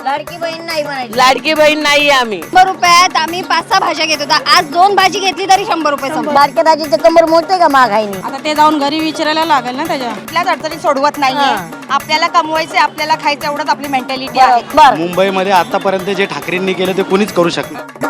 लाडकी बहीण नाही म्हणायची. लाडकी बहीण नाही आम्ही. 100 रुपयात आम्ही 5-6 भाज्या घेत होता. आज 2 भाजी घेतली तरी 100 रुपये संपले. लाडक्या दाजीचं कंबर मोठे का महागाईने? आता ते जाऊन घरी विचारायला लागेल ना त्याच्या. कुठल्याच अडचणी सोडवत नाहीये. आपल्याला कमवायचे, आपल्याला खायचं, एवढंच आपली मेंटॅलिटी आहे. बरं. मुंबईमध्ये आतापर्यंत जे ठाकरेंनी केलं ते कोणीच करू शकणार.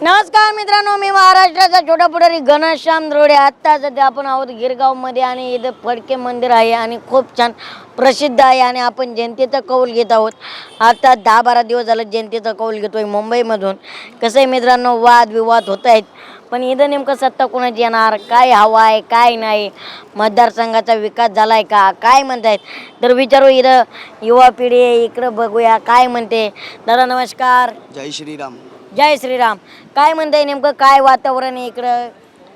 नमस्कार मित्रांनो, मी महाराष्ट्राचा छोटा पुढारी घनश्याम रोडे. आत्ता सध्या आपण आहोत गिरगावमध्ये आणि इथं फडके मंदिर आहे आणि खूप छान प्रसिद्ध आहे आणि आपण जनतेचा कौल घेत आहोत. आता 10-12 दिवस झालं जनतेचा कौल घेतोय मुंबईमधून. कसं आहे मित्रांनो, वादविवाद होत आहेत, पण इथं नेमकं सत्ता कोणाची येणार, काय हवं आहे काय नाही, मतदारसंघाचा विकास झाला आहे का, काय म्हणतायत, तर विचारू इथं युवा पिढी आहे. इकडं बघूया काय म्हणते. दादा नमस्कार. जय श्रीराम. जय श्रीराम. काय म्हणताय, नेमकं काय वातावरण आहे इकडं?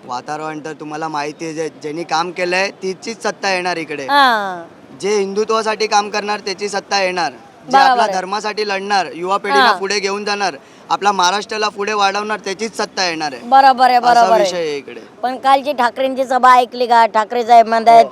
वातावरण तर तुम्हाला माहिती आहे, ज्यांनी काम केलंय तीचीच सत्ता येणार इकडे. हा, जे हिंदुत्वासाठी काम करणार त्याची सत्ता येणार. जे बरोबर आपल्या आहे. धर्मासाठी लढणार, युवा पिढीला पुढे घेऊन जाणार, आपला महाराष्ट्राला पुढे वाढवणार, त्याचीच सत्ता येणार आहे. बरोबर आहे, असा बरोबर विषय आहे. आहे इकडे. पण कालची ठाकरेंची सभा ऐकली का? ठाकरे साहेब म्हणतायत,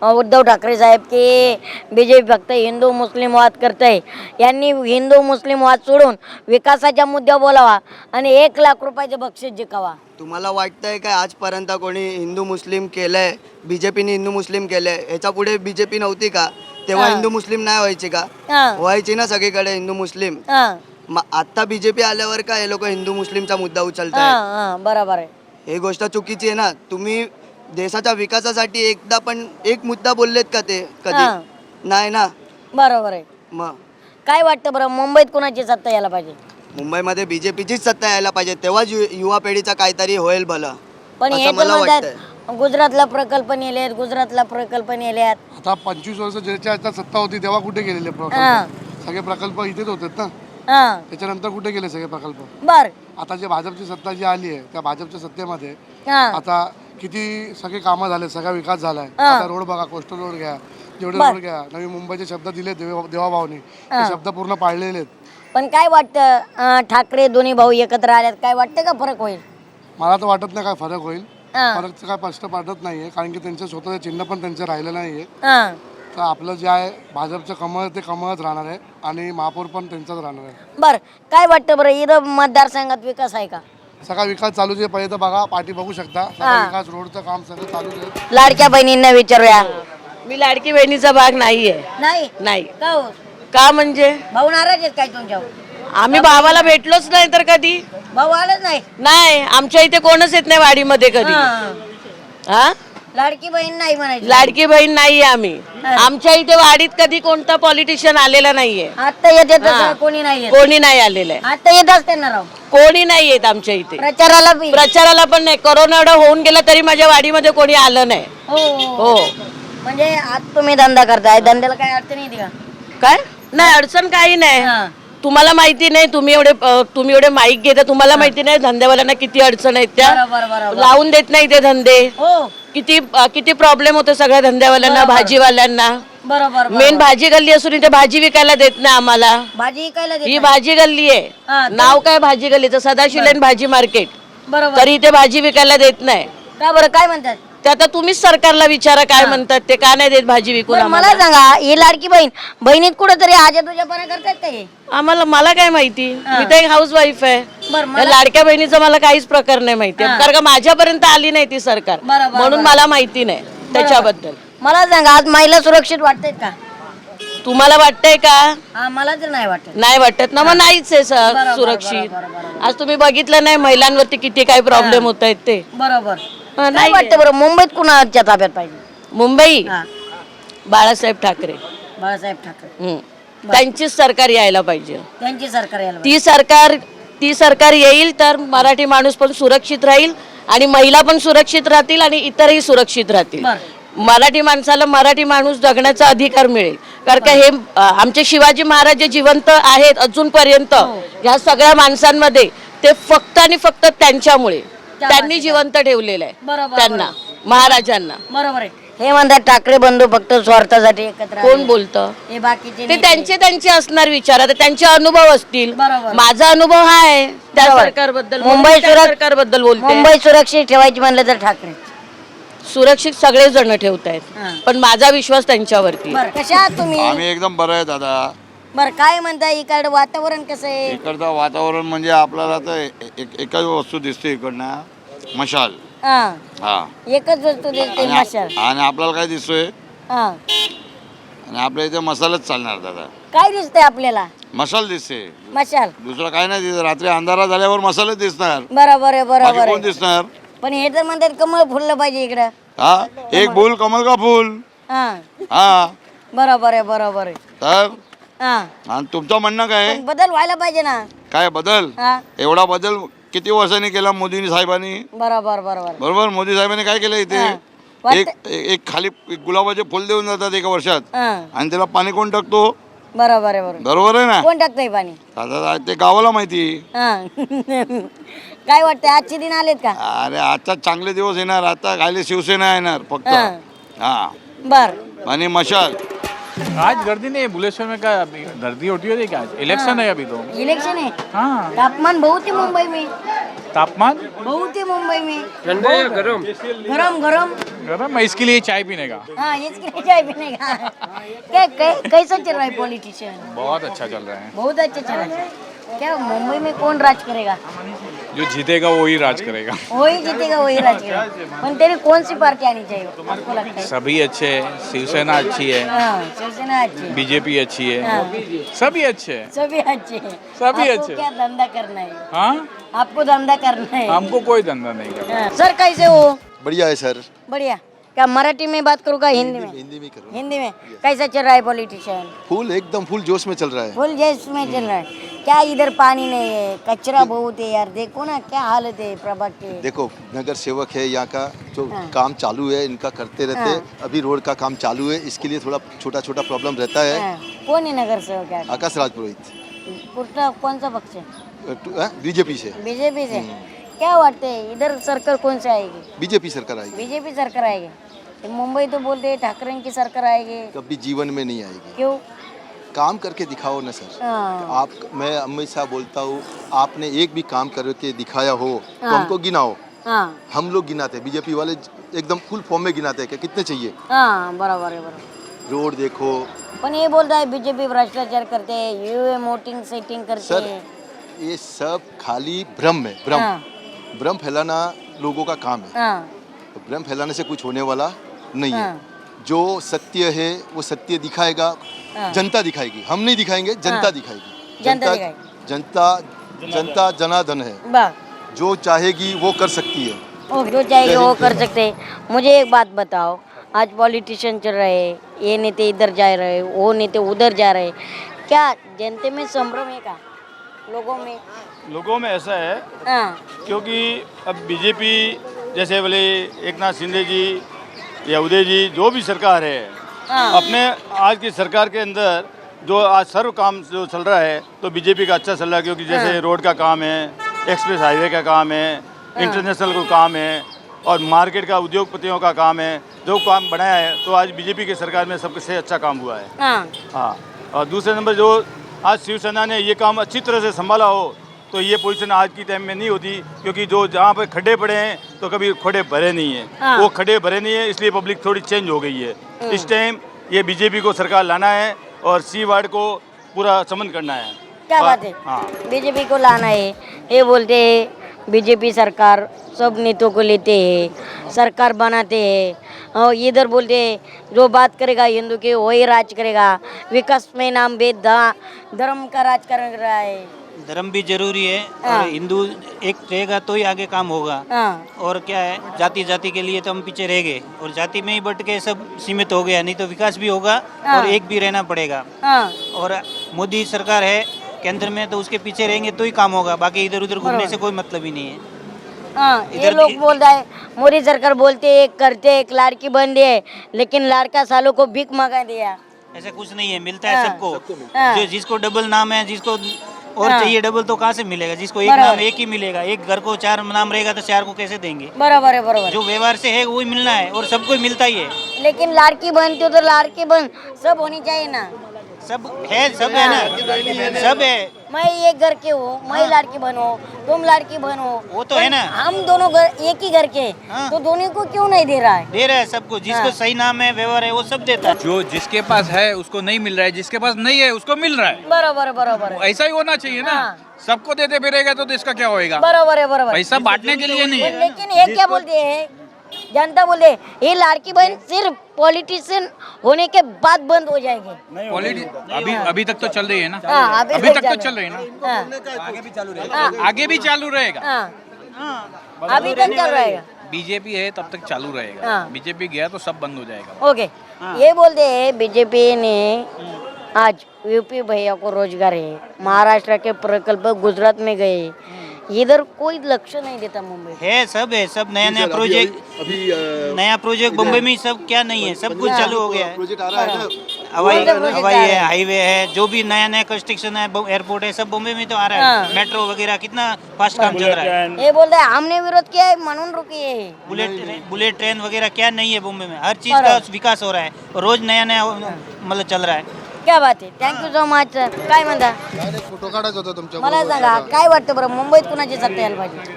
उद्धव ठाकरे साहेब, की बीजेपी फक्त हिंदू मुस्लिम वाद करतंय. यांनी हिंदू मुस्लिम वाद सोडून विकासाच्या मुद्द्यावर बोलावा आणि 1 लाख रुपयाचे बक्षीस जिंकावा. तुम्हाला वाटतंय काय आजपर्यंत कोणी हिंदू मुस्लिम केलंय? बीजेपीने हिंदू मुस्लिम केलंय. ह्याच्या पुढे बीजेपी नव्हती का? तेव्हा हिंदू मुस्लिम नाही व्हायची का? हा, व्हायची ना सगळीकडे हिंदू मुस्लिम. हा, आता बीजेपी आल्यावर का हे लोक हिंदू मुस्लिमचा मुद्दा हा, उचलताय? हा, बरोबर आहे. हे गोष्ट चुकीची आहे ना. तुम्ही देशाच्या विकासासाठी एकदा पण एक मुद्दा बोललेत का ते हा. कधी? नाही ना. बरोबर आहे. मग काय वाटतं बरं, मुंबईत कोणाची सत्ता यायला पाहिजे? मुंबईमध्ये बीजेपीचीच सत्ता यायला पाहिजे, तेव्हाच युवा पिढीचा काहीतरी होईल भलं. पण हे असं तर मला म्हणतात वाटतंय. गुजरातला प्रकल्प नेलेत, गुजरातला प्रकल्प नेल्यात. आता 25 वर्ष ज्याच्या आता सत्ता होती तेव्हा कुठे गेलेले हा. प्रकल्प? सगळे प्रकल्प इथेच होते ना. हा, त्याच्यानंतर कुठे गेले सगळे प्रकल्प? बर. आता जे भाजपची सत्ता जी आली आहे त्या भाजपच्या सत्तेमध्ये हा, आता किती सगळे कामं झाले, सगळा विकास झालाय. हा. आता रोड बघा, कोस्टल रोड घ्या, जेवढे बर. रोड घ्या, नवी मुंबईचे शब्द दिले देवाभाऊनी, ते शब्द पूर्ण पाळलेले आहेत. पण काय वाटतं, ठाकरे दोन्ही भाऊ एकत्र आल्यात, काय वाटतं का फरक होईल? मला तर वाटत नाही काय फरक होईल. हा, फरकचं काय स्पष्ट पडत नाहीये, कारण की त्यांचं स्वतःचं चिन्ह पण त्यांचं राहिलं नाहीये. हा, तर आपलं जे आहे भाजपचं कमळ ते कमळच राहणार आहे आणि महापौर पण त्यांचाच राहणार आहे. बर. काय वाटतं बरं, इथं मतदारसंघात विकास आहे का? सगळा विकास चालूच आहे. पहिले तर बघा, पाठी बघू शकता, सगळा विकास, रोडचं काम सगळं चालूच आहे. लाडक्या बहिणींना विचारूया. मी लाडकी बहिणीचा भाग नाहीये. नाही नाही. का हो? का म्हणजे भाऊ नाराज आहेत काय तुमच्यावर? आम्ही भावाला भेटलोच नाही तर कधी. भाऊ आलंच नाही. नाही, आमच्या इथे कोणच येत नाही वाडीमध्ये कधी. हा. हा, लाडकी बहीण नाही म्हणायची. लाडकी बहीण नाहीये आम्ही. आमच्या इथे वाडीत कधी कोणता पॉलिटिशियन आलेला नाहीये. आता येते तसं हा. कोणी नाही येत. कोणी नाही आलेलं आहे. आता येत असते ना राव, कोणी नाही येत आमच्या इथे. प्रचाराला बी. प्रचाराला पण नाही. कोरोना एवढा होऊन गेला तरी माझ्या वाडीमध्ये कोणी आलं नाही. हो. हो. म्हणजे आज तुम्ही धंदा करताय, धंद्याला काय अडचण येते का? काय नाही, अडचण काही नाही. हा. तुम्हाला माहिती नाही, तुम्ही एवढे माईक घेता, तुम्हाला माहिती नाही धंदेवाल्यांना किती अडचण आहेत त्या. बरोबर, बरोबर. लावून देत नाही ते धंदे. हो, किती प्रॉब्लेम होतो सगळ्या धंदेवाल्यांना, बरोबर. भाजीवाल्यांना. बरोबर. मेन भाजी गल्ली असून इथे भाजी विकायला देत नाही आम्हाला. भाजी विकायला देत ही नाही. भाजी गल्ली हा, आहे. नाव काय भाजी गल्लीचं? सदाशिवलेन भाजी मार्केट. बरोबर. तरी इथे भाजी विकायला देत नाही. का बरं, काय म्हणतात? ते आता तुम्हीच सरकारला विचारा काय म्हणतात ते, का नाही देत भाजी विकून बरं, आम्हाला. मला सांगा, ही लाडकी बहीण बहिणीत कुठेतरी आजा तुझ्यापणा करतात का हे? मला काय माहिती. मी तर एक हाऊस वाईफ आहे. बरं, या लाडक्या बहिणीचा मला काहीच प्रकार नाही माहिती, कारण का माझ्यापर्यंत आली नाही ती सरकार, बरोबर, म्हणून मला माहिती नाही त्याच्याबद्दल. मला सांगा, आज महिला सुरक्षित वाटतात का? तुम्हाला वाटतंय का? हा, मला तर नाही वाटत. नाही वाटत ना, मग नाहीच आहे सुरक्षित. आज तुम्ही बघितलं नाही महिलांवरती किती काय प्रॉब्लेम होत आहेत ते. बरोबर. हा, काय नाही वाटतं बरं, मुंबईत कुणाच्या ताब्यात पाहिजे? मुंबई हा, बाळासाहेब ठाकरे. बाळासाहेब ठाकरे. त्यांचीच सरकार यायला पाहिजे. त्यांची सरकार यायला पाहिजे. ती सरकार येईल तर मराठी माणूस पण सुरक्षित राहील आणि महिला पण सुरक्षित राहतील आणि इतरही सुरक्षित राहतील. बरं. मराठी माणसाला मराठी माणूस जगण्याचा अधिकार मिळेल, कारण का हे आमचे शिवाजी महाराज जे जिवंत आहेत अजूनपर्यंत, ह्या सगळ्या माणसांमध्ये ते फक्त आणि फक्त त्यांच्यामुळे त्यांनी जिवंत ठेवलेलं आहे. बरोबर, त्यांना, महाराजांना. बरोबर आहे. हे म्हणतात ठाकरे बंधू फक्त स्वार्थासाठी एकत्र आले. कोण बोलतं? हे बाकीचे ते नेते. त्यांचे असणार विचार, आता त्यांचे अनुभव असतील. बरोबर. माझा अनुभव हा आहे त्या बरोबर. सरकारबद्दल, मुंबई सरकारबद्दल बोलते. मुंबई सुरक्षित ठेवायची म्हणलं तर ठाकरे. सुरक्षित सगळे जण ठेवत आहेत, पण माझा विश्वास त्यांच्यावरती आहे. बर कशा आहात तुम्ही? आम्ही एकदम बरं आहे दादा. बर काय म्हणता इकडं वातावरण कसं आहे? इकडचं वातावरण म्हणजे आपल्याला तर एकच वस्तू दिसते इकडनं, मशाल. हा हा एकच वस्तू दिसते मशाल. आणि आपल्याला काय दिसतोय? हा आणि आपल्या इथे मसालाच चालणार दादा. काय दिसतंय आपल्याला? मशाल दिसते, मशाल. दुसरं काय नाही दिसत. रात्री अंधारा झाल्यावर मसालाच दिसणार, बरोबर आहे बाकी बरोबर कोण आहे. दिसणार? पण हे तर म्हणतात कमळ फुललं पाहिजे इकडं. हा, एक फूल कमल का फूल. हा हा, बरोबर आहे बरोबर आहे. तर हा आणि तुमचं म्हणणं काय? पण बदल व्हायला पाहिजे ना. काय बदल? हा एवढा बदल किती वर्षांनी केला मोदी साहेबांनी? बरोबर बरोबर. बरोबर, मोदी साहेबांनी काय केलं इथे? हा. वाटतं- एक एक खाली गुलाबाचे फुल देऊन जातात एका वर्षात, हा आणि त्याला पाणी कोण टाकतो? बरोबर आहे बरोबर. बरोबर आहे ना? कोण टाकतंय पाणी? आता ते गावाला माहिती. हा काय वाटतंय आजचे दिन आलेत का? अरे आता चांगले दिवस येणार, आता खाली शिवसेना येणार फक्त. हा. हा, बर आणि मशाल. आज गर्दी नहीं है बुलेश्वर में, क्या अभी गर्दी होती है क्या? आज इलेक्शन है अभी तो. इलेक्शन है, हाँ, तापमान बहुत है मुंबई में, तापमान बहुत है मुंबई में. गरम गरम. गर्म है, इसके लिए चाय पीने का हाँ इसके लिए चाय पीने का. कैसा चल रहा है पॉलिटिशियन? बहुत अच्छा चल रहा है. बहुत अच्छा चल रहा है. क्या मुंबई में कौन राज करेगा? जो जीतेगा वही राज करेगा. वही जीतेगा वही राज करेगा. पण तेरी कौन सी पार्टी आनी चाहिए आपको लगता है? सभी अच्छे हैं, शिवसेना अच्छी है, हाँ शिवसेना अच्छी है. बीजेपी अच्छी है, हाँ. सभी अच्छे हैं. सभी अच्छे हैं. सभी आपको अच्छे. क्या धंधा करना है? हाँ, आपको धंधा करना है. हमको कोई धंधा नहीं करना. हाँ. सर कैसे हो? बढ़िया है सर. बढ़िया. क्या मराठी में बात करूँ का हिंदी में? हिंदी में करो. हिंदी में. कैसा चल रहा है पॉलिटिशियन? फुल एकदम फुल जोश में चल रहा है. फुल जेस में चल रहा है. क्या इधर पानी नहीं है, कचरा बहुत है यार. देखो ना क्या हालत है प्रभाग के. देखो नगर सेवक है यहाँ का, जो हाँ. काम चालू है इनका करते रहते हाँ. हैं. अभी रोड का काम चालू है, इसके लिए थोड़ा छोटा छोटा प्रॉब्लम रहता है. हाँ. कौन है नगर सेवक? क्या आकाश राजपुरोहित कुठला कौन सा पक्ष है? बीजेपी से. बीजेपी से. क्या वाटते है इधर सरकार कौन सी आएगी? बीजेपी सरकार आएगी. बीजेपी सरकार आएगी. मुंबई तो बोलते हैं ठाकरे की सरकार आएगी. कभी जीवन में नहीं आएगी. क्यों? काम करके दिखाओ ना सर. हाँ. आप, मैं हमेशा बोलता हूँ, आपने एक भी काम करके दिखाया हो तो हाँ. हमको गिनाओ. हाँ हम लोग गिनाते हैं, बीजेपी वाले एकदम फुल फॉर्म में गिनाते हैं कि कितने चाहिए. हाँ बराबर है बराबर. रोड देखो पण ये बोलता है बीजेपी भ्रष्टाचार करते हैं, ईवीएम वोटिंग सेटिंग करते सर, हैं. ये सब खाली भ्रम है. भ्रम हाँ. भ्रम फैलाना लोगों का काम है. हाँ तो भ्रम फैलाने से कुछ होने वाला नहीं है. हाँ. जो सत्य है वो सत्य दिखाएगा. हाँ. जनता दिखाएगी, हम नहीं दिखाएंगे, जनता हाँ. दिखाएगी. जनता दिखाएगी. जनता जनार्दन है. वाह. जो चाहेगी वो कर सकती है. वो जो चाहिए वो कर सकते हैं. मुझे एक बात बताओ, आज पॉलिटिशियन चल रहे हैं, ये नेते इधर जा रहे हैं, वो नेते उधर जा रहे हैं. क्या जनते में संभ्रम है का लोगों में? लोगों में ऐसा है हाँ क्योंकि अब बीजेपी जैसे बोले एक नाथ शिंदे जी या उदय जी, जो भी सरकार है, हाँ. अपने आज की सरकार के अंदर जो आज सर्व काम जो चल रहा है तो बीजेपी का अच्छा चल रहा है, क्योंकि जैसे हाँ. रोड का काम है, एक्सप्रेस हाईवे का काम है, इंटरनेशनल का काम है, और मार्केट का उद्योगपतियों का काम है. जो काम बनाया है तो आज बीजेपी की सरकार में सबसे अच्छा काम हुआ है. हाँ हाँ, और दूसरे नंबर जो आज शिवसेना ने ये काम अच्छी तरह से संभाला हो तो ये पोजीशन आज की टाइम में नहीं होती, क्योंकि जो जहाँ पे खड्डे पड़े हैं तो कभी खड्डे भरे नहीं है. हाँ. वो खड्डे भरे नहीं है, इसलिए पब्लिक थोड़ी चेंज हो गई है. इस टाइम ये बीजेपी को सरकार लाना है और सी वार्ड को पूरा समन करना है. क्या बात है. हाँ, बीजेपी को लाना है. ये बोलते हैं बीजेपी सरकार सब नेताओं को लेते हैं, सरकार बनाते हैं. और इधर बोलते हैं जो बात करेगा हिंदू के वही राज करेगा. विकास में नाम भेद धर्म का राज कर रहा है. धर्म भी जरूरी है हाँ. और हिंदू एक रहेगा तो ही आगे काम होगा. हाँ और क्या है, जाति जाति के लिए तो हम पीछे रह गए और जाति में ही बट के सब सीमित हो गया, नहीं तो विकास भी होगा हाँ. और एक भी रहना पड़ेगा. हाँ और मोदी सरकार है केंद्र में तो उसके पीछे रहेंगे तो ही काम होगा, बाकी इधर उधर घूमने से कोई मतलब ही नहीं है. हाँ. ये इधर लोग बोल रहा है मोदी सरकार बोलते एक करते एक लाड़की बन दिए, लेकिन लाड़का सालों को भीख मंगा दिया. ऐसा कुछ नहीं है, मिलता है हाँ. सबको. हाँ. जो जिसको डबल नाम है, जिसको और हाँ. चाहिए डबल तो कहाँ से मिलेगा? जिसको एक बराबर. नाम एक ही मिलेगा. एक घर को 4 नाम रहेगा तो 4 को कैसे देंगे? बराबर है बराबर. जो व्यवहार से है वही मिलना है और सबको मिलता ही है. लेकिन लाड़की बनती हो तो लाड़की बन सब होनी चाहिए ना. सब है ना, सब है. मैं एक घर के हो, मैं लाड़की बहन हो, तुम लाड़की बहन हो, वो तो है ना। हम दोनों घर एक ही घर के हैं, हाँ। तो दोनों को क्यों नहीं दे रहा है? दे रहा है सबको, जिसको सही नाम है व्यवहार है वो सब देता है। जो जिसके पास है उसको नहीं मिल रहा है, जिसके पास नहीं है उसको मिल रहा है। बरोबर बरोबर ऐसा ही होना चाहिए ना। हाँ। सबको देते फिरेगा तो देश का क्या होएगा? बरोबर है बरोबर। पैसा बांटने के लिए नहीं है। लेकिन ये क्या बोलते हैं, जनता बोले ये लाड़की बहन सिर्फ पॉलिटिशियन होने के बाद बंद हो जाएगी। अभी तक तो चल रही है ना। हाँ, अभी तक तो चल रही है ना। हाँ, आगे भी चालू रहेगा। हाँ, अभी तक चल रहेगा। बीजेपी है तब तक चालू रहेगा। हाँ। बीजेपी गया तो सब बंद हो जाएगा। ओके, ये बोलते हैं बीजेपी ने आज यूपी भैया को रोजगार है, महाराष्ट्र के प्रकल्प गुजरात में गए, इधर कोई लक्ष्य नहीं देता मुंबई। है सब नया नया प्रोजेक्ट। नया प्रोजेक्ट बम्बई में सब क्या नहीं है, सब कुछ चालू हो गया है। प्रोजेक्ट आ रहा है ना। हवाई है, हाईवे है, जो भी नया नया कंस्ट्रक्शन है, एयरपोर्ट है, सब बम्बई में तो आ रहा है। मेट्रो वगैरह कितना फास्ट काम चल रहा है। ये बोलते हैं हमने विरोध किया है म्हणून रुकी है। बुलेट ट्रेन वगैरह क्या नहीं है बम्बई में, हर चीज का विकास हो रहा है, रोज नया नया मतलब चल रहा है। क्या बात आहे, थँक्यू सो मच सर. काय म्हणता, फोटो काढायचा होता तुमच्या मला सांगा काय वाटतं बरं, मुंबईत कुणाची सत्ता यायला पाहिजे?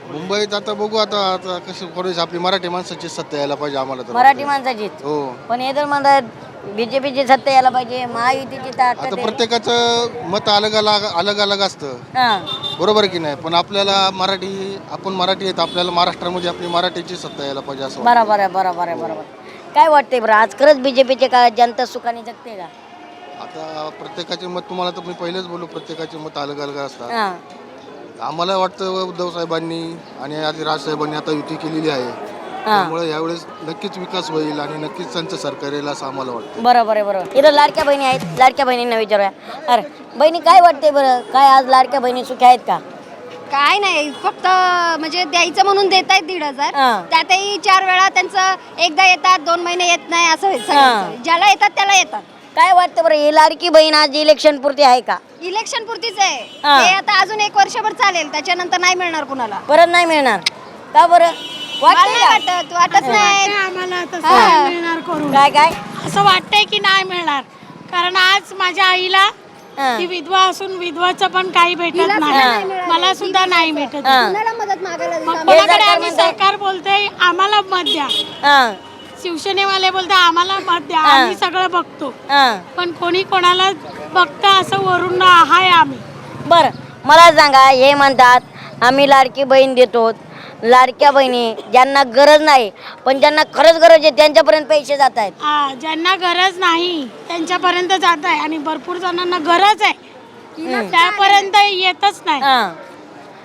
मुंबईत आता बघू आता कशी करूच, आपली मराठी माणसाची सत्ता यायला पाहिजे आम्हाला तर. मराठी माणसाचीच. हो. पण हे तर म्हणतात बीजेपीची सत्ता यायला पाहिजे, महायुतीची ताकद आता आहे. प्रत्येकाचं मत अलग अलग असतं, हां, बरोबर की नाही, पण आपल्याला आपण मराठी आहेत, आपल्याला महाराष्ट्रामध्ये आपली मराठीची सत्ता यायला पाहिजे असं वाटतं. बरोबर आहे बरोबर आहे बरोबर. काय वाटतंय बरं, आज खरंच बीजेपीचे काळात जनता सुखाने जगते का? आता प्रत्येकाचे मत, तुम्हाला तर मी पहिलेच बोललो, प्रत्येकाचे मत अलग अलग असतात. हां, आम्हाला वाटतं उद्धव साहेबांनी आणि आधी राजसाहेबांनी आता युती केलेली आहे, त्यामुळे यावेळेस नक्कीच विकास होईल आणि नक्कीच त्यांचं सरकार येईल असं आम्हाला वाटतं. बरोबर आहे बरोबर. इथं लाडक्या बहिणी आहेत, लाडक्या बहिणींना विचारूया. अरे बहिणी काय वाटते बरं, काय आज लाडक्या बहिणी सुखी आहेत का? काय नाही, फक्त म्हणजे द्यायचं म्हणून देत आहेत 1,500. हां. त्यातही 4 वेळा त्यांचं एकदा येतात, 2 महिने येत नाही, असं होईल हां. सगळ्यांचं. ज्याला येतात त्याला येतात. काय वाटतं बरं, ही लाडकी बहीण आज इलेक्शन पुरती आहे का? इलेक्शन पुरतीच आहे. हां. ते आता अजून 1 वर्षभर चालेल, त्याच्यानंतर नाही मिळणार कुणाला. परत नाही मिळणार का बरं? मला वाटतंय नाही का? वाटत नाही. आम्हाला तसं हा. नाही मिळणार करून. काय काय असं वाटतंय की नाही मिळणार, कारण आज माझ्या आईला हां. ती विधवा असून विधवाचं पण काही भेटत तिला सुद्धा नाही नाही, मिळालं. मला सुद्धा नाही भेटत. हां. कुणाला मदत मागायला मग जायचं? कोणाकडे सरकार आम्ही म्हणतंय- सरकार बोलतोय आम्हाला मत द्या, हां, शिवसेनेवाले बोलते आम्हाला मत द्या, हां. आम्ही सगळं बघतो, हां. पण कोणी कोणाला बघतं असं वरून हाय आम्ही. बरं मला सांगा, हे म्हणतात आम्ही लाडकी बहीण देतो, लाडक्या बहिणी ज्यांना गरज नाही पण ज्यांना खरंच गरज आहे त्यांच्यापर्यंत पैसे जात आहेत. ज्यांना गरज नाही त्यांच्यापर्यंत जात आहे आणि भरपूर जणांना गरज आहे त्यापर्यंत येतच नाही. हां.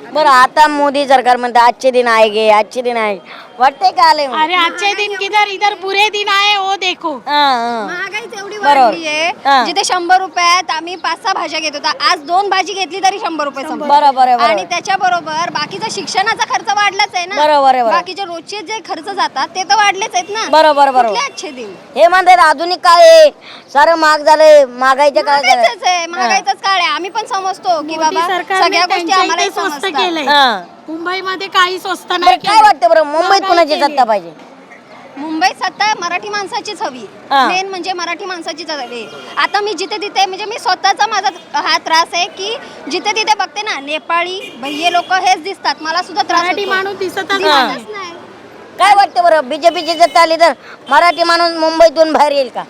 बरं आता मोदी सरकार म्हणतं आजचे दिन आएगे, आजचे दिन आहे, वाटतंय का आले? अरे अच्छे दिन किधर, इधर बुरे दिन आए वो देखो. महागाईच एवढी बरोबर. वाढली आहे, हां. जिथे 100 रुपयात आम्ही 5-6 भाज्या घेत होता, आज 2 भाजी घेतली तरी 100 रुपये संपले. बरोबर आहे, बरोबर. आणि त्याच्याबरोबर बाकीचा शिक्षणाचा खर्च वाढलाच आहे ना. बरोबर आहे, बरोबर. बाकीचे रोजचे जे खर्च जातात ते तर वाढलेच आहेत ना. बरोबर बरोबर. कुठले अच्छे दिन? हे म्हणतात आधुनिक काळ आहे, सारं महाग झालंय, महागाईच्या काळात झालंय. महागाईचंच आहे, महागाईचाच काळ आहे. आम्ही पण समजतो की बाबा सरकारने सगळ्या गोष्टी त्यांच्या आम्हाला इथे स्वस्त समजतात. केलंय. हां. मुंबईमध्ये काही स्वस्त बरं नाही काय केलंय. वाटतं बरं, मुंबईत महागाई कुणाची केली. सत्ता पाहिजे? मुंबईत सत्ता मराठी माणसाचीच हवी. हां. मेन म्हणजे मराठी माणसाचीच हवी. आता मी जिथे तिथे म्हणजे मी स्वतःचा माझा हा त्रास आहे की जिथे तिथे बघते ना, नेपाळी भैये लोक हेच दिसतात. मला सुद्धा त्रास मराठी होतो. माणूस दिसतच हां. नाही. दिसतच नाही. काय वाटतं बरं, बीजेपीची सत्ता आली तर मराठी माणूस मुंबईतून बाहेर येईल का?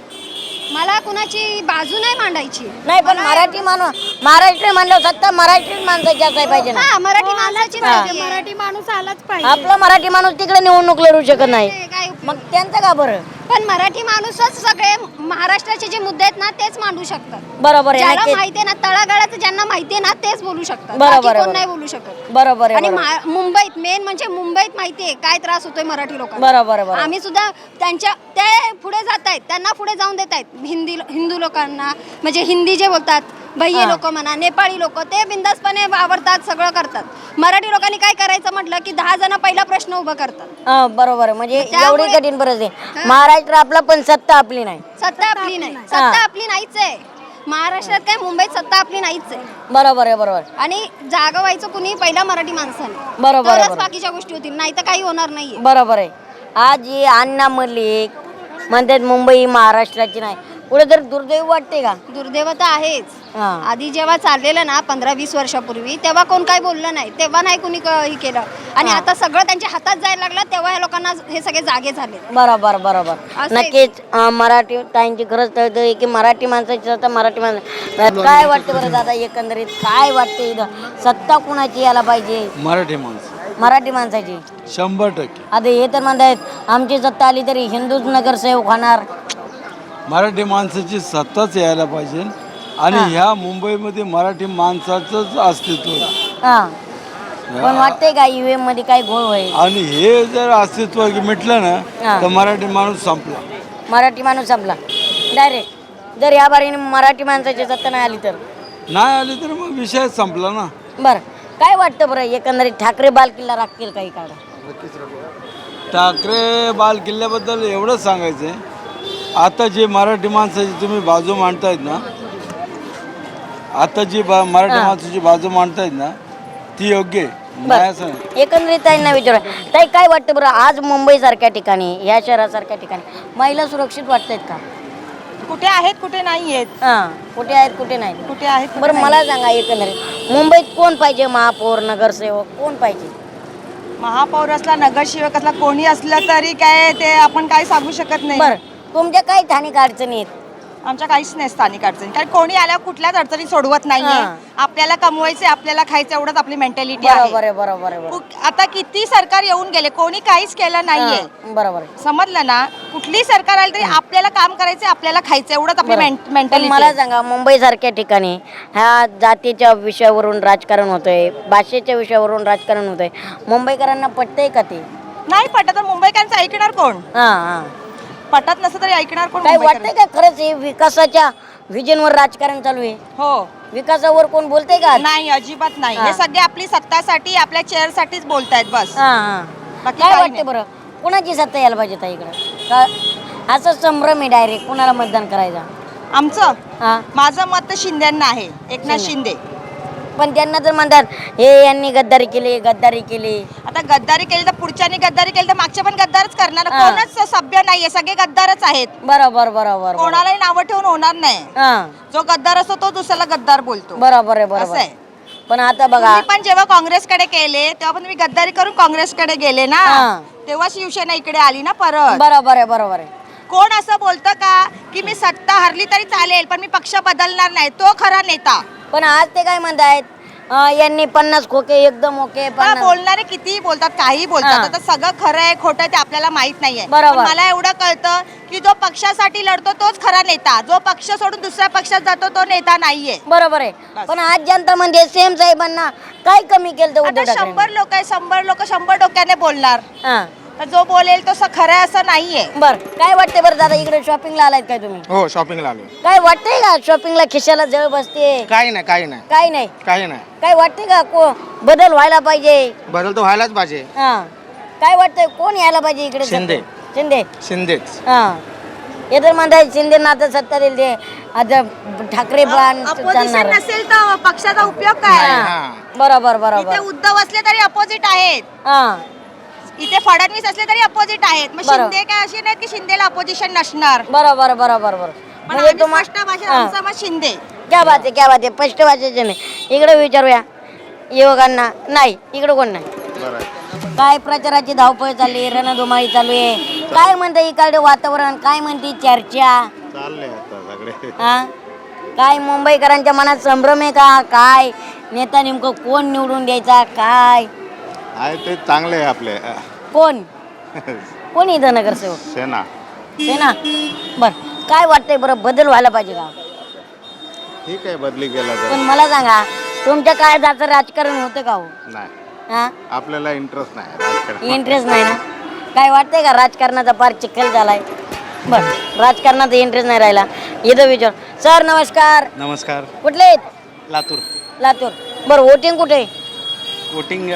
मला कुणाची बाजू नाही मांडायची. नाही पण मराठी माणूस, महाराष्ट्र म्हणलं सत्ता मराठी माणसाची असायला पाहिजे ना. हा, मराठी माणसाची हवी आहे. मराठी माणूस आलाच पाहिजे. आपला मराठी माणूस तिकडे निवडणूक लढू शकत नाही, काय उपयोग? मग त्यांचं का बरं? पण मराठी माणूसच सगळे महाराष्ट्राचे जे मुद्दे आहेत ना तेच मांडू शकतात. बरोबर आहे, ज्याला नक्कीच. माहितीये ना, तळागाळाचं ज्यांना माहितीये ना तेच बोलू शकतात. बरोबर बाकी आहे, कोण बरोबर. नाही बोलू शकत. बरोबर आहे, आणि बरोबर. मुंबईत मेन म्हणजे मुंबईत माहितीये काय त्रास होतोय मराठी लोकांना. बरोबर आहे, बरोबर. आम्ही सुद्धा ते पुढे जात आहेत, त्यांना पुढे जाऊन देत आहेत. हिंदू लोकांना म्हणजे हिंदी जे बोलतात भैये लोक म्हणा, नेपाळी लोक, ते बिंदासपणे वावरतात, सगळं करतात. मराठी लोकांनी काय करायचं म्हटलं की 10 जण पहिला प्रश्न उभा करतात. हां, बरोबर आहे. म्हणजे त्यामुळे- एवढी कठीण परिस्थिती. महाराष्ट्र आपला पण सत्ता आपली नाही. सत्ता आपली नाही, सत्ता आपली नाहीच आहे. महाराष्ट्रात काय, मुंबईत सत्ता आपली नाहीच आहे. बरोबर आहे, बरोबर. आणि जागा व्हायचं कुणी पहिला मराठी माणसाने, बरोबर आहे, तरच बरोबर. बाकीच्या गोष्टी होतील, नाही तर काही होणार नाहीये. बरोबर आहे. आज ही अण्णा मलिक म्हणतात मुंबई महाराष्ट्राची नाही, कुठेतरी दुर्दैव वाटते का? दुर्दैव तर आहेच. हा. आधी जेव्हा चाललेलं ना 15-20 वर्षापूर्वी तेव्हा कोण काय बोललं नाही, तेव्हा नाही कुणी हे केलं. आणि आता सगळं त्यांच्या हातात जायला लागलं तेव्हा ह्या लोकांना हे सगळे जागे झाले. बरोबर बरोबर. असं नक्कीच मराठी ताईंची खरंच तळतळ आहे की मराठी माणसाची सत्ता मराठी माणसं. काय वाटतं बरं दादा एकंदरीत काय वाटतं इथं सत्ता कुणाची यायला पाहिजे? मराठी माणसं मराठी माणसाची 100%. आता हे तर म्हणतायत आमची सत्ता आली तरी हिंदूच नगरसेवक होणार. मराठी माणसाची सत्ताच यायला पाहिजे आणि ह्या मुंबईमध्ये मराठी माणसाचंच अस्तित्व आहे. हा पण वाटतंय का ईव्हीएम मध्ये काय घोळ होईल? आणि हे जर अस्तित्व मिटलं हा. ना तर मराठी माणूस संपला. मराठी माणूस संपला डायरेक्ट. जर या बारीने मराठी माणसाची सत्ता नाही आली तर नाही आली तर मग विषय संपला ना. बरं काय वाटतं बरं एकंदरीत ठाकरे बाल किल्ला राखतील काही काळ? ठाकरे बाल किल्ल्याबद्दल एवढंच सांगायचं आहे, आता जी मराठी माणसाची तुम्ही बाजू मांडतायत ना, आता जी मराठी माणसाची बाजू मांडतायत ना ती योग्य आहे. नाही असं नाही. एकंदरीत ताईंना विचारा ताई काय वाटतं बरं आज मुंबई सारख्या ठिकाणी या शहरासारख्या ठिकाणी महिला सुरक्षित वाटतायत का? कुठे आहेत कुठे नाही आहेत, हां कुठे आहेत कुठे नाही? कुठे आहेत बरं मला सांगा एकंदरीत मुंबईत कोण पाहिजे महापौर नगरसेवक कोण पाहिजे? महापौर असला नगरसेवक असला कोणी असलं तरी काय ते आपण काय सांगू शकत नाही. बरं तुमच्या काही स्थानिक अडचणी आहेत? आमच्या काहीच नाही स्थानिक अडचणी, कारण कोणी आल्यावर कुठल्याच अडचणी सोडवत नाहीये. हा. आपल्याला कमवायचे आपल्याला खायचं एवढंच आपली मेंटॅलिटी आहे. बरोबर आहे बरोबर आहे बरोबर. आता किती सरकार येऊन गेले कोणी काहीच केलं नाहीये. हां, बरोबर आहे. समजलं ना, कुठली सरकार आली तरी आपल्याला काम करायचं आपल्याला खायचं एवढंच आपली पण मेंटॅलिटी. मला सांगा मुंबई सारख्या ठिकाणी ह्या जातीच्या विषयावरून राजकारण होतंय भाषेच्या विषयावरून राजकारण होतंय मुंबईकरांना पटतंय का ते? नाही पटत तर मुंबईकरांचं ऐकणार कोण? हां हां पटत नसतं तरी ऐकणार कोण? काय मुंबईकरांचं? वाटतंय का खरंच हे विकासाच्या विजनवर राजकारण चालू आहे? हो. विकासावर कोण बोलतंय का? नाही अजिबात नाही. हा. हे सगळे आपली सत्तासाठी आपल्या चेअर साठीच बोलतायत बस. हां हां बाकी काय काही वाटतं नाही. बरं कुणाची सत्ता यायला पाहिजे ताई इकडं का असं संभ्रम आहे डायरेक्ट कुणाला मतदान करायचा? आमचं हां माझं मत तर शिंदेंना आहे, एकनाथ शिंदे. पण त्यांना तर म्हणतात हे यांनी गद्दारी केली गद्दारी केली. आता गद्दारी केली तर पुढच्यानी गद्दारी केली तर मागचे पण गद्दारच करणार. हा. कोणच सभ्य नाहीये, सगळे गद्दारच आहेत. बरोबर बरोबर कोणालाही नावं ठेवून होणार नाही. हां जो गद्दार असतो तो दुसऱ्याला गद्दार बोलतो. बरोबर आहे असं बरोबर आहे. पण आता बघा तुम्ही पण जेव्हा काँग्रेसकडे केले तेव्हा पण तुम्ही गद्दारी करून काँग्रेसकडे गेले ना, हा. तेव्हा शिवसेना इकडे आली ना परत. बरोबर आहे बरोबर आहे. कोण असं बोलतं का की मी सत्ता हरली तरी चालेल पण मी पक्ष बदलणार नाही, तो खरा नेता. पण आज ते काय म्हणतायत यांनी 50 खोके एकदम ओके. हा, बोलणारे कितीही बोलतात काहीही बोलतात. आता सगळं खरं आहे खोटं आहे ते आपल्याला माहित नाहीये. बरोबर. पण मला एवढं कळतं की जो पक्षासाठी लढतो तोच खरा नेता, जो पक्ष सोडून दुसऱ्या पक्षात जातो तो नेता नाहीये. बरोबर आहे. पण आज जनता म्हणजे सेम साहेबांना काय कमी केलं तर आता उद्धव 100 लोक आहे, 100 लोक 100 डोक्याने बोलणार. हां तर जो बोलेल तो खरं आहे असं नाहीये. बर काय वाटते बरं दादा इकडे शॉपिंगला आलायत काय तुम्ही? हो शॉपिंगला आलो. काय वाटतंय का शॉपिंगला खिशाला जळ बसते? काही नाही काही नाही काय नाही काही नाही. काय वाटते का बदल व्हायला पाहिजे? बदल तर व्हायलाच पाहिजे. हां काय वाटतंय कोण यायला पाहिजे इकडे? शिंदे. शिंदे शिंदेच. हां हे तर म्हणताय शिंदेना आता सत्ता दिली ते आता ठाकरे पण अपोजिशन चालणार. नसेल तर पक्षाचा उपयोग काय? हां, बरोबर इथे बरोबर. उद्धव असले तरी अपोजिट आहेत, हां इथे फडणवीस असले तरी अपोजिट आहेत. मग बरोबर. शिंदे काय असे नाहीत की शिंदेला अपोजिशन नसणार. बरोबर बरोबर बरोबर. पण म्हणजे आम्ही तुम्हा- स्पष्ट भाषेत हां. आमचा मत शिंदे. क्या बात आहे क्या बात आहे. स्पष्ट भाषेचे नाही. इकडे विचारूया युवकांना. नाही इकडे कोण नाही. काय प्रचाराची धावपळ चालली रणधुमाळी चालू आहे. काय म्हणते इकडे वातावरण काय म्हणते चर्चा? चाललंय आता सगळे. हा काय मुंबईकरांच्या मनात संभ्रम आहे का काय नेता नेमकं कोण निवडून द्यायचा काय आहे ते चांगले आहे आपले. कोण कोण इथं नगरसेवक? सेना. सेना. बर काय वाटतंय बरं बदल व्हायला पाहिजे का? ठीक आहे बदली गेला तर. पण मला सांगा तुमच्या काळात राजकारण होतं का हो? नाही हा आपल्याला इंटरेस्ट नाही राजकारण. इंटरेस्ट नाही ना. काय वाटतंय का राजकारणाचा फार चिखल झालाय? बर राजकारणाचा इंटरेस्ट नाही राहिला. इथं विचार. सर नमस्कार. नमस्कार. कुठले आहेत? लातूर. लातूर. बरं वोटिंग कुठे? वोटिंग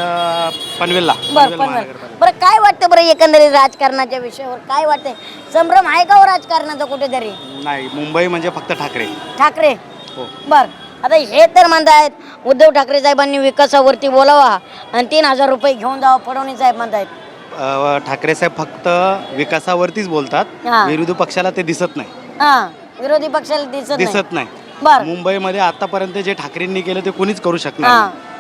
पनवेलला. बरं पण बरं काय वाटतं बरं एकंदरीत राजकारणाच्या विषयावर काय वाटतंय? संभ्रम आहे का हो राजकारणाचा कुठेतरी? नाही मुंबई म्हणजे फक्त ठाकरे. ठाकरे. हो. बर आता हे तर म्हणतायत उद्धव ठाकरे साहेबांनी विकासावरती बोलावा आणि 3,000 रुपये घेऊन जावं फडणवीस साहेब म्हणतायत. ठाकरे साहेब फक्त विकासावरतीच बोलतात. हा. विरोधी पक्षाला ते दिसत नाही. हां विरोधी पक्षाला दिसत नाही. बर मुंबईमध्ये आतापर्यंत जे ठाकरेंनी केलं ते कोणीच करू शकणार हा नाही.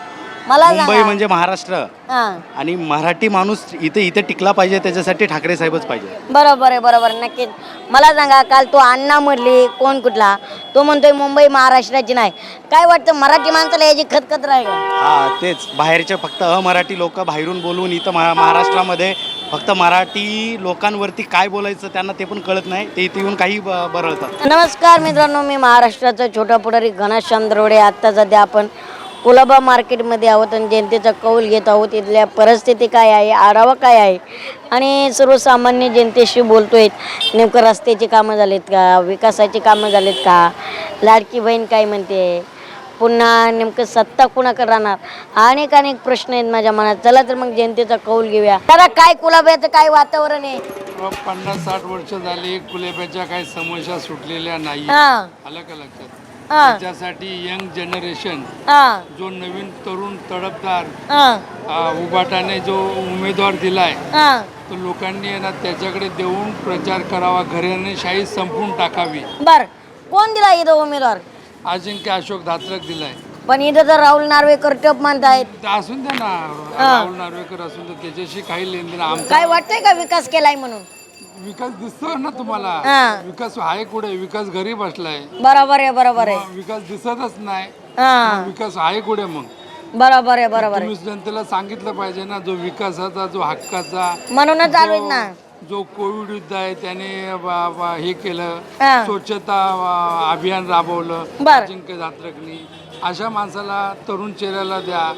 मला मुंबई सांगा. म्हणजे महाराष्ट्र हा आणि मराठी माणूस इथे टिकला पाहिजे, त्याच्यासाठी ठाकरे साहेबच पाहिजे. बरोबर आहे, बरोबर आहे, नक्कीच. मला सांगा, काल तो अण्णा म्हटली कोण कुठला, तो म्हणतोय मुंबई महाराष्ट्राची नाही. काय वाटतं मराठी माणसाला याची खतखत राहील? हा तेच, बाहेरचे फक्त अमराठी लोक बाहेरून बोलून इथं महाराष्ट्रामध्ये फक्त मराठी लोकांवरती काय बोलायचं त्यांना ते पण कळत नाही, ते इथे येऊन काही बरळतात. नमस्कार मित्रांनो, मी महाराष्ट्राचा छोटा पुढारी घनश्याम द्रोडे. आत्ता सध्या आपण कुलाबा मार्केटमध्ये आहोत आणि जनतेचा कौल घेत आहोत. इथल्या परिस्थिती काय आहे, आढावा काय आहे आणि सर्वसामान्य जनतेशी बोलतोय. नेमकं रस्त्याची कामं झालीत का, विकासाची कामं झालीत का, लाडकी बहीण काय म्हणते, पुन्हा नेमकं सत्ता कुणाकडे राहणार, अनेक प्रश्न आहेत माझ्या मनात. चला तर मग जनतेचा कौल घेऊया. दादा, काय कुलाब्याचं काय वातावरण आहे? 50-60 वर्ष झाली कुलेब्याच्या काही समस्या सुटलेल्या नाही. हा आलं का लक्षात? हा त्याच्यासाठी यंग जनरेशन, हा जो नवीन तरुण तडफदार हा उभाटाने जो उमेदवार दिलाय, हा तो लोकांनी आहे ना त्याच्याकडे देऊन प्रचार करावा, घराणेशाही संपून टाकावी. बर, कोण दिला इथं उमेदवार? अजिंक्य अशोक धात्रक दिलाय. पण इथं तर राहुल नार्वेकर टप म्हणतायत. ते असून द्या ना, राहुल नार्वेकर असून द्या, त्याच्याशी काही लेनदेन. आमचा काय वाटतंय का विकास केलाय म्हणून? विकास दिसतोय ना तुम्हाला. हा. विकास आहे कुठे? विकास घरी बसलाय. बरोबर आहे, बरोबर आहे. मग विकास दिसतच नाही. हा मग विकास आहे कुठे? मग बरोबर आहे, बरोबर आहे. तुम्ही जनतेला सांगितलं पाहिजे ना, जो विकासाचा, जो हक्काचा, म्हणूनच चालू आहेत ना. जो कोविड युद्ध आहे त्याने हे केलं, हा. स्वच्छता अभियान राबवलं बर. अजिंक्य धात्रकनी. अशा माणसाला, तरुण चेहऱ्याला द्या.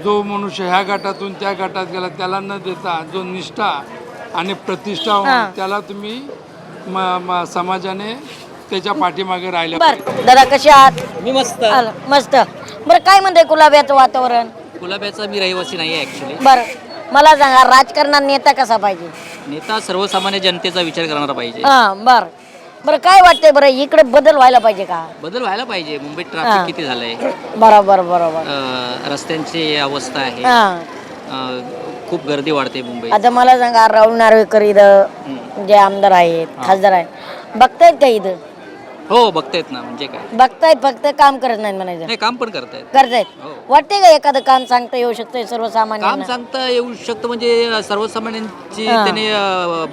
जो मनुष्य ह्या गटातून त्या गटात गेला त्याला न देता जो निष्ठा आणि प्रतिष्ठा हा. त्याला तुम्ही समाजाने त्याच्या पाठीमागे राहिलं. बर दादा, कसे आहात? मी मस्त. मस्त. बरं, काय म्हणते कुलाब्याचं वातावरण? गुलाब्याचा मी रहिवासी नाही आहे ॲक्च्युली. बर, मला सांगा, राजकारणात नेता कसा पाहिजे? नेता सर्वसामान्य जनतेचा विचार करणारा पाहिजे. हा बर. बरं, काय वाटतंय बरं, इकडे बदल व्हायला पाहिजे का? बदल व्हायला पाहिजे. मुंबईत हा. ट्रॅफिक किती झालंय, बरोबर बरोबर. रस्त्यांची अवस्था आहे, हा खूप गर्दी वाढते मुंबईत. आता मला सांगा, राहुल नार्वेकर इथं जे आमदार आहेत, खासदार आहेत, बघतायत का इथं? हो, बघतायत ना. म्हणजे काय, बघतायत, फक्त काम करत नाहीत म्हणायचं. नाही काम पण करतायत. करतायत. हो. वाटते का एखादं काम सांगता येऊ शकतंय काम सर्वसामान्य? सांगता येऊ शकतं म्हणजे सर्वसामान्यांची हा. त्याने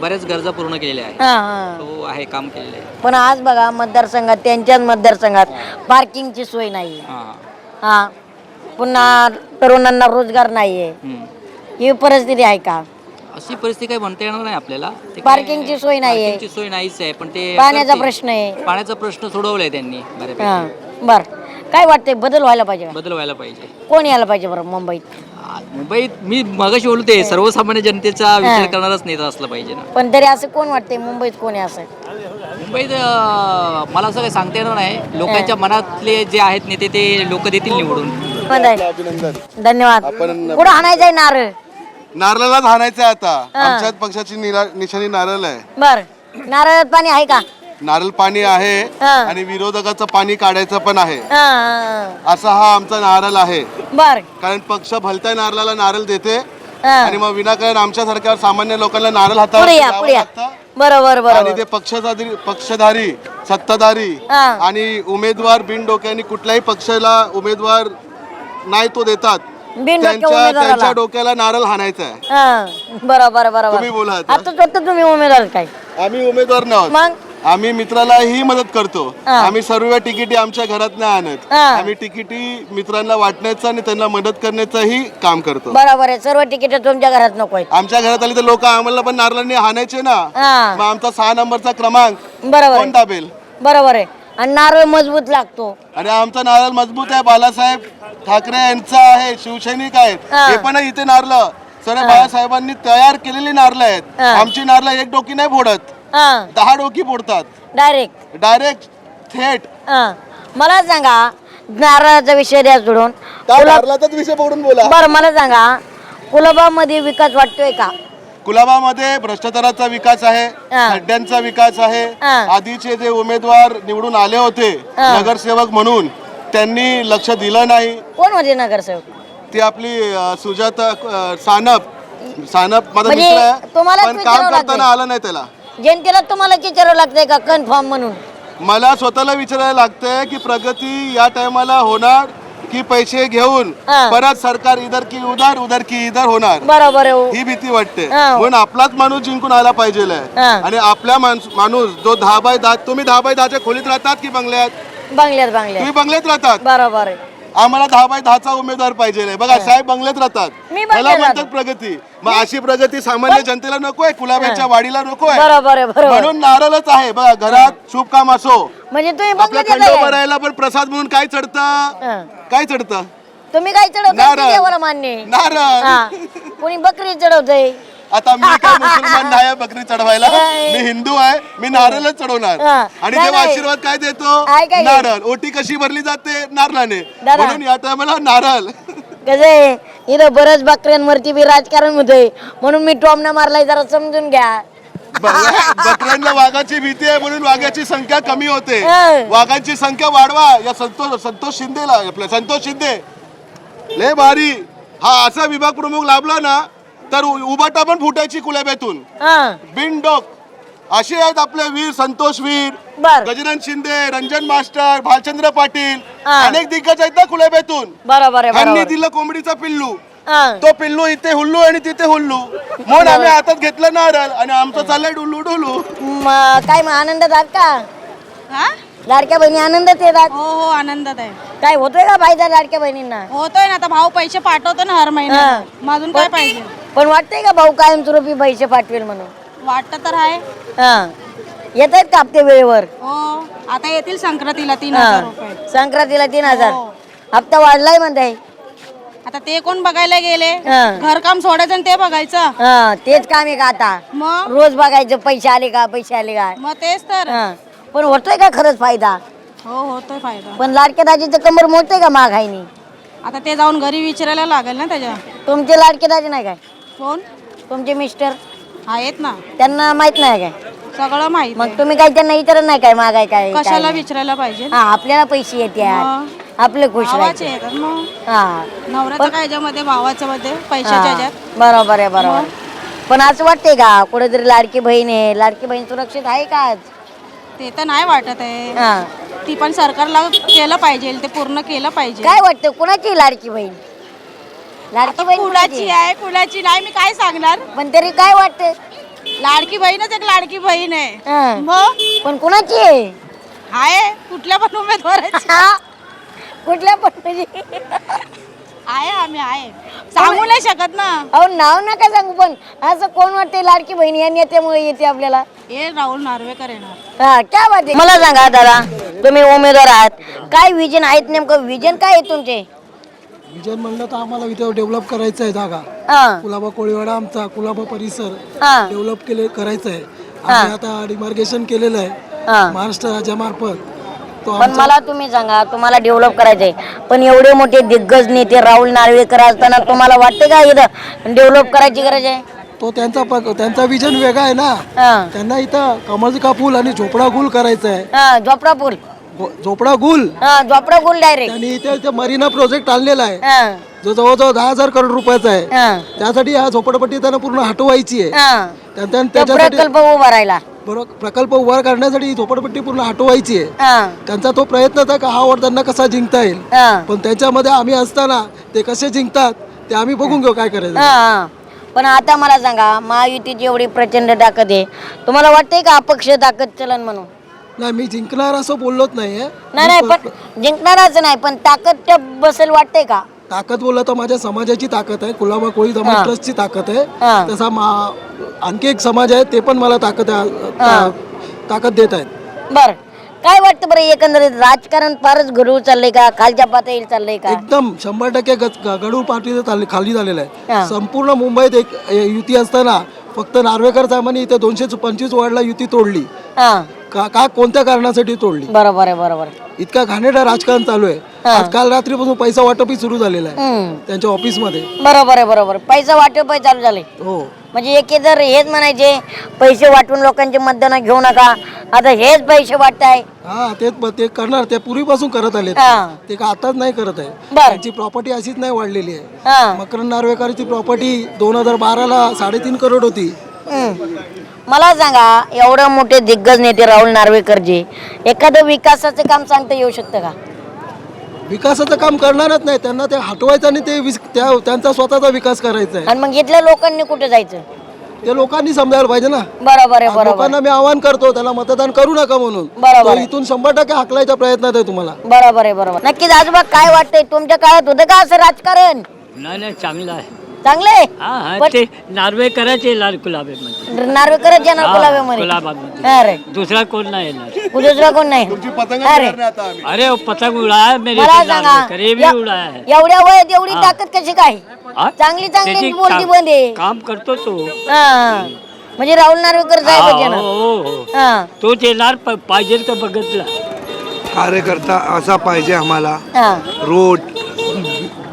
बऱ्याच गरजा पूर्ण केलेल्या आहेत. हा हा. तो आहे, काम केलेलं आहे. पण आज बघा, मतदारसंघात, त्यांच्याच मतदारसंघात पार्किंगची सोय नाही. हां. हा, पुन्हा तरुणांना रोजगार नाहीये. ही परिस्थिती आहे का? अशी परिस्थिती काही म्हणता येणार नाही आपल्याला. ते काय- पार्किंगची सोय नाहीये. पार्किंगची सोय नाहीच आहे, पण ते पाण्याचा करतील. प्रश्न आहे. पाण्याचा प्रश्न सोडवलाय त्यांनी हा बऱ्यापैकी. बर, काय वाटतंय, बदल व्हायला पाहिजे का? बदल व्हायला पाहिजे. कोण यायला पाहिजे बरं मुंबईत? मुंबईत मी मगाशी बोलते, सर्वसामान्य जनतेचा विचार करणारच नेता असला पाहिजे ना. पण तरी असं कोण वाटतंय मुंबईत, कोण आहे असं? मुंबईत मला असं काही सांगता येणार नाही. लोकांच्या मनातले जे आहेत नेते ते लोक देतील निवडून. धन्यवाद. कुठं आणायचंय नारळ? नारळालाच हाणायचं आहे आता. आमच्याच पक्षाची निशाणी नारळ आहे. बर, नारळात पाणी आहे का? नारळ पाणी आहे हा. आणि विरोधकाचं पाणी काढायचं पण आहे. हा असा हा आमचा नारळ आहे. बर. कारण पक्ष भलत्या नारळाला नारळ देते हा. आणि मग विनाकारण आमच्यासारख्या सामान्य लोकांना नारळ पुढे हातावर या, द्यावं पुढे या. लागतं. बरोबर आणि बरोबर. ते पक्षधारी सत्ताधारी हा. आणि उमेदवार बिनडोक्याने कुठल्याही पक्षाला उमेदवार नाही तो देतात. बिनडोक्या त्यांच्या उमेदवाराला. डोक्याला नारळ हाणायचा आहे. हा, बरोबर बरोबर. तुम्ही बोला आता. आता स्वतः तुम्ही उमेदवार काय? आम्ही उमेदवार नाही मग आम्ही मित्रालाही मदत करतो. हा. आम्ही सर्व तिकिटी आमच्या घरात नाही आणत. हा. आम्ही तिकिटी मित्रांना वाटण्याचं आणि त्यांना मदत करण्याचंही काम करतो. बरोबर आहे. सर्व तिकीट तुमच्या घरात नको आहेत. आमच्या घरात आली तर लोक आम्हाला पण नारळांनी हाणायचे ना. हा. मग आमचा 6 नंबरचा क्रमांक बरोबर कोण आहे. दाबेल? बरोबर आहे. आणि नारळ मजबूत लागतो. आणि आमचा नारळ मजबूत आहे. बाळासाहेब ठाकरे यांचा आहे. शिवसैनिक आहेत. हा. हे पण इथे नारळ सर्व बाळासाहेबांनी तयार केलेली नारळ आहेत. हा. आमची नारळ एक डोकी नाही फोडत, हा, 10 डोकी फोडतात डायरेक्ट थेट. हा. मला सांगा, नारळाचा विषय द्या सोडून. नारळाचाच विषय पकडून बोला. बरं, मला सांगा, कुलाबामध्ये विकास वाटतोय का? कुलाबामध्ये भ्रष्टाचाराचा विकास आहे, हा. खड्ड्यांचा विकास आहे. हा. आधीचे जे उमेदवार निवडून आले होते हा. नगरसेवक म्हणून, त्यांनी लक्ष दिलं नाही. कोण होते नगरसेवक? ती आपली सुजाता सानप माझा म्हणजे मित्र आहे, तुम्हालाच पण विचारावं काम करताना लागतंय. आलं नाही त्याला. जनतेला तुम्हाला विचारावं लागतंय का कन्फर्म म्हणून? मला स्वतःला विचारायला लागतंय की प्रगती या टायमाला होणार की पैसे घेऊन हा. परत सरकार इधर की उधर की इधर होणार, बरोबर आहे हो. ही भीती वाटते. हा. म्हणून आपलाच माणूस जिंकून आला पाहिजे हा. आणि आपला माणूस जो 10x10, तुम्ही 10x10च्या खोलीत राहतात की बंगल्यात? बंगल्यात बंगल्यात तुम्ही बंगल्यात राहतात. बरोबर आहे. आम्हाला 10x10चा उमेदवार पाहिजे. बघा साहेब बंगल्यात राहतात, मी त्याला बंगल्यात म्हणतात राहतो. प्रगती. मग अशी प्रगती सामान्य जनतेला नकोय, कुलाब्याच्या वाडीला नकोय. बरोबर आहे बरोबर. म्हणून नारळच आहे. बघा घरात शुभ काम असो, म्हणजे तुम्ही आपल्या बंगल्यात खंडोबा येताय. राहायला पण प्रसाद म्हणून काय चढतं? हा. काय चढतं? तुम्ही काय चढवता नारळ. देवाला मान्य आहे. नारळ. हा. कोणी बकरी चढवतंय. आता मी काय मुसलमान नाही आहे बकरी चढवायला, नाही. मी हिंदू आहे, मी नारळच चढवणार. हा. आणि नाही, देव नाही. आशीर्वाद काय देतो? आहे काय? नारळ. ओटी कशी भरली जाते? नारळाने. दादा. म्हणून या टायमाला नारळ. कसं इथं बरंच बकऱ्यांवरती बी राजकारण होतंय, म्हणून मी टॉमना मारलाय, जरा समजून घ्या. बकऱ्यांना वाघाची भीती आहे म्हणून वाघाची संख्या कमी होते. हा. वाघांची संख्या वाढवा. या संतोष शिंदेला, आपल्या संतोष शिंदे लय भारी. हा असा विभाग प्रमुख लाभला ना तर उबाटा पण फुटायची कुलाब्यातून. हा. बिनडोक असे आहेत आपले वीर, संतोष वीर, बर. गजानन शिंदे, रंजन मास्टर, भालचंद्र पाटील, हा. अनेक दिग्गज आहेत ना कुलाब्यातून. बरोबर आहे ह्यांनी बरोबर. दिलं कोंबडीचा पिल्लू, हा. तो पिल्लू इथे हुल्लू आणि तिथे हुल्लू, म्हणून आम्ही हातात घेतलं नारळ आणि आमचं चाललंय डुलू डुलू. काय मग आनंदात आहात का? हा? लाडक्या बहिणी आनंदात येतात. हो हो आनंदात आहे. काय होतोय का फायदा लाडक्या बहिणींना? होतोय ना, आता भाऊ पैसे पाठवतो ना हर महिन्याला. मग अजून काय पाहिजे? पण वाटतंय का भाऊ कायमस्वरूपी पैसे पाठवेल म्हणून? वाटत तर आहे. हा. येत आहेत का हप्ते वेळेवर? हो आता येतील संक्रांतीला 3,000 रुपये. संक्रांतीला 3,000. हो. हप्ता वाढलाय म्हणताय. आता ते कोण बघायला गेले? हा. घरकाम सोडायचं आणि ते बघायचं. हा तेच काम आहे का आता? मग रोज बघायचं पैसे आले का, पैसे आले का. मग तेच तर. हा. पण होतोय का खरंच फायदा? हो होतोय फायदा. पण लाडक्या दाजीचं कंबर मोडतंय का महागाईनी? आता ते जाऊन घरी विचारायला लागेल ना त्याच्या. तुमचे लाडके दाजी नाही काय? कोण तुमचे मिस्टर आहेत ना, त्यांना माहित नाही काय? सगळं माहित मग आहे. तुम्ही काय त्यांना विचारत नाही काय महागाई काय काय कशाला नाही? विचारायला पाहिजे? हा आपल्याला पैसे येतात, मग. आपले खुश भावाचे राहायचे. येतात मग. हा नवऱ्याचं काय याच्यामध्ये, भावाच्या मध्ये, पैशाच्या हा. ह्याच्यात. बरोबर आहे बरोबर. पण असं वाटतंय का कुठेतरी लाडकी बहीण आहे, लाडकी बहीण सुरक्षित आहे का आज? ते तर नाही वाटत आहे. हा. ती पण सरकारला केलं पाहिजे, ते पूर्ण केलं पाहिजे. काय वाटतं कुणाची लाडकी बहीण? लाडकी बहीण कुणाची कुणाची? आहे कुणाची नाही मी काय सांगणार. पण तरी काय वाटतं? लाडकी बहीणच एक लाडकी बहीण आहे. हा. मग पण कुणाची आहे? आहे कुठल्या पण उमेदवाराची हा. कुठल्या पण म्हणजे आहे. आम्ही आहे, सांगू नाही शकत ना. अहो नाव नका सांगू, पण असं कोण वाटतंय लाडकी बहीण या नेत्यामुळे येते आपल्याला? हे राहुल नार्वेकर येणार. हा क्या बात आहे. मला सांगा दादा, तुम्ही उमेदवार आहात, काय विजन आहेत नेमकं? विजन काय आहे तुमचे? विजन म्हणलं तर आम्हाला इथे डेव्हलप करायचं आहे जागा. हा. कुलाबा कोळीवाडा आमचा कुलाबा परिसर हा. डेव्हलप करायचं आहे. आम्ही आता डिमार्केशन केलेलं आहे हा. महाराष्ट्र राज्यामार्फत. तो पण मला तुम्ही सांगा, तुम्हाला डेव्हलप करायचंय, पण एवढे मोठे दिग्गज नेते राहुल नार्वेकर असताना तुम्हाला वाटते का इथं डेव्हलप करायची गरज आहे? तो त्यांचा विजन वेगळा आहे ना. हा. त्यांना इथं कमळका पूल आणि झोपडा गुल करायचं आहे. हा. झोपडा पूल. झोपडा गुल. हा. झोपडा गुल डायरेक्ट. त्यांनी इथे मरीना प्रोजेक्ट आणलेला आहे, हा. जो जवळजवळ 10,000 करोड रुपयाचा आहे. हा. त्यासाठी हा झोपडपट्टी त्यांना पूर्ण हटवायची आहे. हा. त्याच्यासाठी प्रकल्प उभा राहिला. बरोबर प्रकल्प उभा करण्यासाठी ही झोपडपट्टी पूर्ण हटवायची आहे. हा. त्यांचा तो प्रयत्न होता का हा वॉर्ड त्यांना कसा जिंकता येईल. हा. पण त्याच्यामध्ये आम्ही असताना ते कसे जिंकतात ते आम्ही बघून घेऊ काय करायचं. हा. पण आता मला सांगा, महायुतीची एवढी प्रचंड ताकद आहे, तुम्हाला वाटतंय का अपक्ष ताकद चलन म्हणून? नाही मी जिंकणार असं बोललोच नाहीये. नाही पण जिंकणारच नाही, पण ताकद बसेल वाटतंय का? ताकद बोललं तर माझ्या समाजाची ताकद आहे, कुलाबा कोळी हा. समाज ट्रस्टची ताकद आहे. हा. तसा आणखी एक समाज आहे ते पण मला ताकद देत आहेत. बर काय वाटतं बरं, एकंदरीत राजकारण फारच गढूळ चाललंय का, खालच्या पातळीवर चाललंय का? एकदम 100% गडूळ पार्टीचं खाली झालेलं हा. आहे. संपूर्ण मुंबईत एक युती असताना फक्त नार्वेकर साहेबांनी इथे 225 वॉर्डला युती तोडली. हा. का कोणत्या कारणासाठी तोडली? बरोबर आहे बरोबर आहे. इतका घाणेरडा राजकारण चालू आहे. हा. आज काल रात्रीपासून पैसा वाटपही सुरू झालेलं आहे हम्म. त्यांच्या ऑफिसमध्ये. बरोबर आहे बरोबर. पैसा वाटप चालू झाले. हो म्हणजे एके जर हेच म्हणायचे पैसे वाटून लोकांचे मतदान घेऊ नका, आता हेच पैसे वाटताय. हा ते करणार, ते पूर्वीपासून करत आले. हा. ते का आताच नाही करत आहे. बर. त्यांची प्रॉपर्टी अशीच नाही वाढलेली आहे. हा. मकरंद नार्वेकरची प्रॉपर्टी 2012ला 3.5 करोड होती. हम्म. मला सांगा, एवढं मोठे दिग्गज नेते राहुल नार्वेकरजी एखादं विकासाचं काम सांगता येऊ शकतं का? विकासाचं काम करणारच नाही, त्यांना ते हटवायचं आणि त्यांचा स्वतःचा विकास करायचा आहे. आणि मग इथल्या लोकांनी कुठे जायचं? ते लोकांनी समजायला पाहिजे ना. बरोबर आहे, बरोबर. लोकांना मी आवाहन करतो त्याला मतदान करू नका म्हणून. बरोबर तो इथून 100% हाकलायचा प्रयत्नात आहे तुम्हाला. बरोबर आहे, बरोबर. नक्कीच आजोबा काय वाटतंय, तुमच्या काळात होतं का असं राजकारण? नाही चांगलं आहे. चांगलं आहे. हा ते नार्वेकरांचे लाल गुलाबे मध्ये नार्वेकरच येणार गुलाबामध्ये. गुलाबामध्ये अरे दुसरा कोण नाही येणार. दुसरा कोण नाही. अरे अरे वो पतंग उड़ाया मेरे मला से सांगा, नार्वेकर, ये भी उड़ाया है. एवढ्या वयात एवढी ताकद कशी काय? हा? चांगली चांगली त्याची बोलती बंदे. काम करतो तो. हा. म्हणजे राहुल नार्वेकर हा, साहेब हो, येणार. हो. हा. तोच येणार पाहिजे तर बघितला. कार्यकर्ता असा पाहिजे आम्हाला, हा. रोड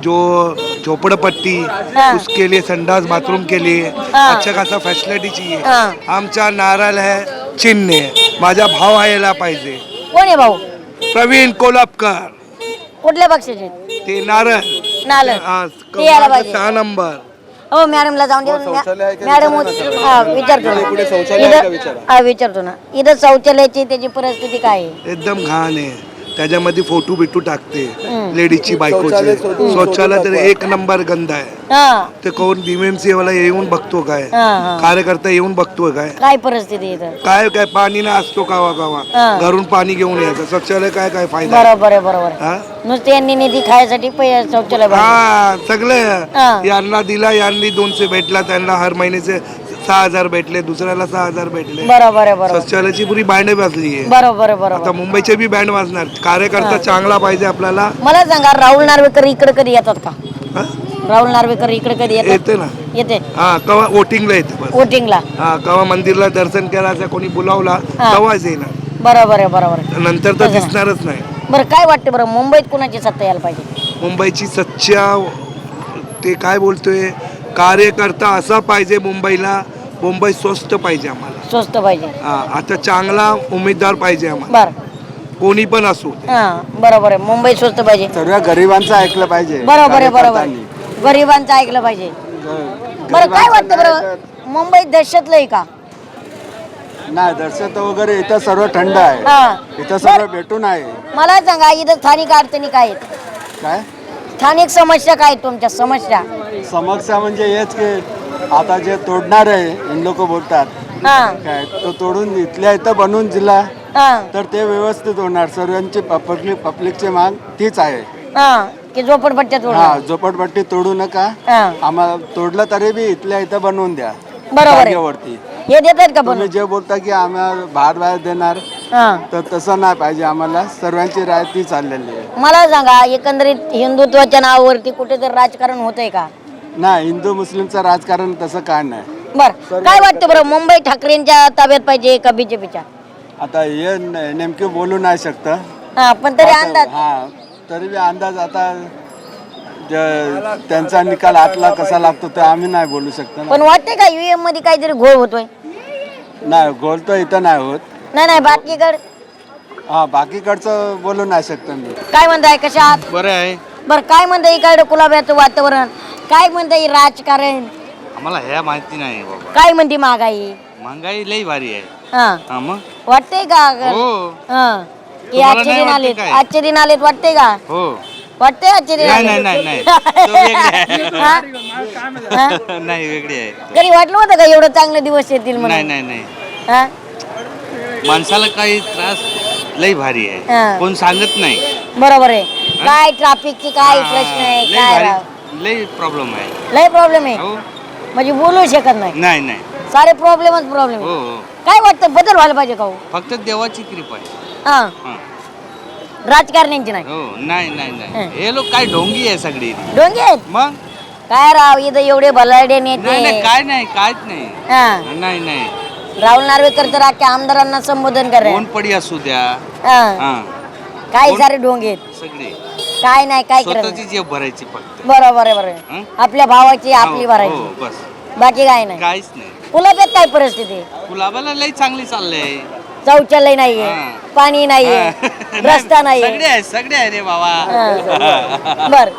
जो झोपड़पट्टी हाँ। उसके लिए संडास बाथरूम के लिए हाँ। अच्छा खासा फॅसिलिटी चाहिए. हाँ। आमचा नारळ आहे चिन्ह, माझा भाव यायला पाहिजे. कोण आहे भाऊ? प्रवीण कोल्हापकर, कुठल्या पक्षाचे? ते नारळ नाल हा, ते यायला पाहिजे. 6 नंबर. हो मॅडमला जाऊन देऊ. मॅडम हा विचारतो ना. हा विचारतो ना. इथं शौचालयाची त्याची परिस्थिती काय आहे? एकदम घाण आहे. त्याच्यामध्ये फोटो बिटू टाकते लेडीजची बायकोचे. शौचालय तर 1 नंबर गंध आहे. हा. ते कोण बीएमसी वाला येऊन बघतो काय, हा, हा. कार्यकर्ता येऊन बघतो काय, काय परिस्थिती इथं? काय काय पाणी ना असतो कावा कावा, हा. घरून पाणी घेऊन यायचं. शौचालय काय काय फायदा? बरोबर आहे, बरोबर आहे. हा? नुसते यांनी निधी खायसाठी शौचालय बांधलं. हा सगळे हा. यांना दिला, यांनी 200 भेटला, त्यांना हर महिन्याचे 6,000 भेटले, दुसऱ्याला 6,000 भेटले. बरोबर आहे, बरोबर. शौचालयाची पुरी बँड वाजली आहे. बरोबर आहे, बरोबर. आता मुंबईचे बी बँड वाजणार. कार्यकर्ता चांगला पाहिजे आपल्याला. मला सांगा, राहुल नार्वेकर इकडे कधी येतात का? हा? राहुल नार्वेकर इकडे कधी येतात? येते ना. येते हा कवा वोटिंगला येते बस. वोटिंगला. हा कवा मंदिरला दर्शन करायचं कोणी बोलावला हा. तेव्हाच येणार. बरोबर आहे, बरोबर आहे. नंतर तर दिसणारच नाही. बरं काय वाटतं बरं, मुंबईत कुणाची सत्ता यायला पाहिजे? मुंबईची सच्चा ते काय बोलतोय, कार्यकर्ता असा पाहिजे मुंबईला. मुंबई स्वस्त पाहिजे आम्हाला. स्वस्त पाहिजे. हा आता चांगला उमेदवार पाहिजे आम्हाला, बर. कोणी पण असो. हा बरोबर आहे, मुंबई स्वस्त पाहिजे. सर्व गरिबांचं ऐकलं पाहिजे. बरोबर आहे, बरोबर आहे. गरिबांचं ऐकलं पाहिजे. बरं काय वाटतं बरं, मुंबईत दहशत लय का? नाही दर्शक वगैरे इथं सर्व थंड आहे. हा. इथं सर्व भेटून आहे. मला सांगा, इथं स्थानिक अडचणी काय आहेत? काय स्थानिक समस्या काय आहेत तुमच्या समस्या? समस्या म्हणजे हेच की आता जे तोडणार आहे इन लोक बोलतात हा. काय तो तोडून इथल्या इथं बनवून दिला हा. तर ते व्यवस्थित होणार. सर्वांची पब्लिकची माग तीच आहे. हा की झोपडपट्ट्यात हा झोपडपट्टी तोडू नका. हा. आम्हाला तोडलं तरी बी इथल्या इथं बनवून द्या. बरोबर आहे. जागेवरती हे देतात का तुम्ही बनवून? जे बोलता की आम्हाला बाहेर देणार हा. तर तसं नाही पाहिजे. आम्हाला सर्वांची राय ती चाललेली आहे. मला सांगा, एकंदरीत हिंदुत्वाच्या नावावरती कुठेतरी राजकारण होतंय का? नाही हिंदू मुस्लिमचं राजकारण तसं काय नाही. बर काय वाटतं बरं, मुंबई ठाकरेंच्या ताब्यात पाहिजे का बीजेपीच्या? आता हे नेमके बोलू नाही शकत. हा पण तरी अंदाज. हा तरी बी अंदाज आता त्यांचा निकाल आतला कसा लागतो ते आम्ही नाही बोलू शकतो ना. पण वाटते का युएम मध्ये काहीतरी घोळ होतोय? नाही गोल तर इथं नाही होत. नाही बाकीकडे हा बाकीकडचं बोलू नाही शकतो मी. काय म्हणताय, कशा आहात? बरं आहे. बरं काय म्हणताय इकडे कुलाब्याचं वातावरण? काय म्हणताय राजकारण? आम्हाला ह्या माहिती नाही बाबा. काय म्हणते महागाई? महागाई लई भारी आहे. हा हा मग वाटतंय का? हो. हा की तुम्हाला आजचे नाही दिन वाटते आलेत, काय? आजचे दिन आलेत वाटतंय का? हो. वाटतंय आजचे दिन नाही आलेत? नाही नाही नाही तो वेगळे हा? हा? आहे. नाही वेगळी आहे. कधी वाटलं होतं का एवढं चांगले दिवस येतील नाही म्हणून? नाही नाही हा? माणसाला काही त्रास लई भारी हा. आहे, कोण सांगत नाही. बरोबर आहे. काय ट्रॅफिकची काय हा, प्रश्न आहे, लई काय भारी, राव? लई प्रॉब्लेम आहे. लय प्रॉब्लेम आहे. हो. म्हणजे बोलू शकत नाही, नाही नाही. सारे प्रॉब्लेमच प्रॉब्लेम. हो हो. काय वाटतं बदल व्हायला पाहिजे का हो? फक्त देवाची कृपा आहे. हा हा. राजकारण्यांची नाही. हो नाही नाही नाही हे लोक काय ढोंगी आहे सगळी. डोंगे आहेत मग काय राव, इथं एवढे भलाडे नाही नाही नेते. काय नाही काहीच नाही. हा. नाही नाही राहुल नार्वेकर तर अख्ख्या आमदारांना संबोधन करे. कोण पडी असू द्या. हा. हा काय कोण? सारे डोंगे आहेत. सगळे काय नाही काय करत स्वतःची जेब भरायची फक्त. बरोबर आहे, बरोबर आहे. हं? आपल्या भावाची आपली हो, भरायची, हो, बस बाकी काय नाही. काहीच नाही. कुलाब्यात काय परिस्थिती आहे? गुलाबाला लई चांगली चाललंय. शौचालय नाहीये, हा. पाणी नाहीये, रस्ता नाहीये. सगळे आहे रे बाबा. बर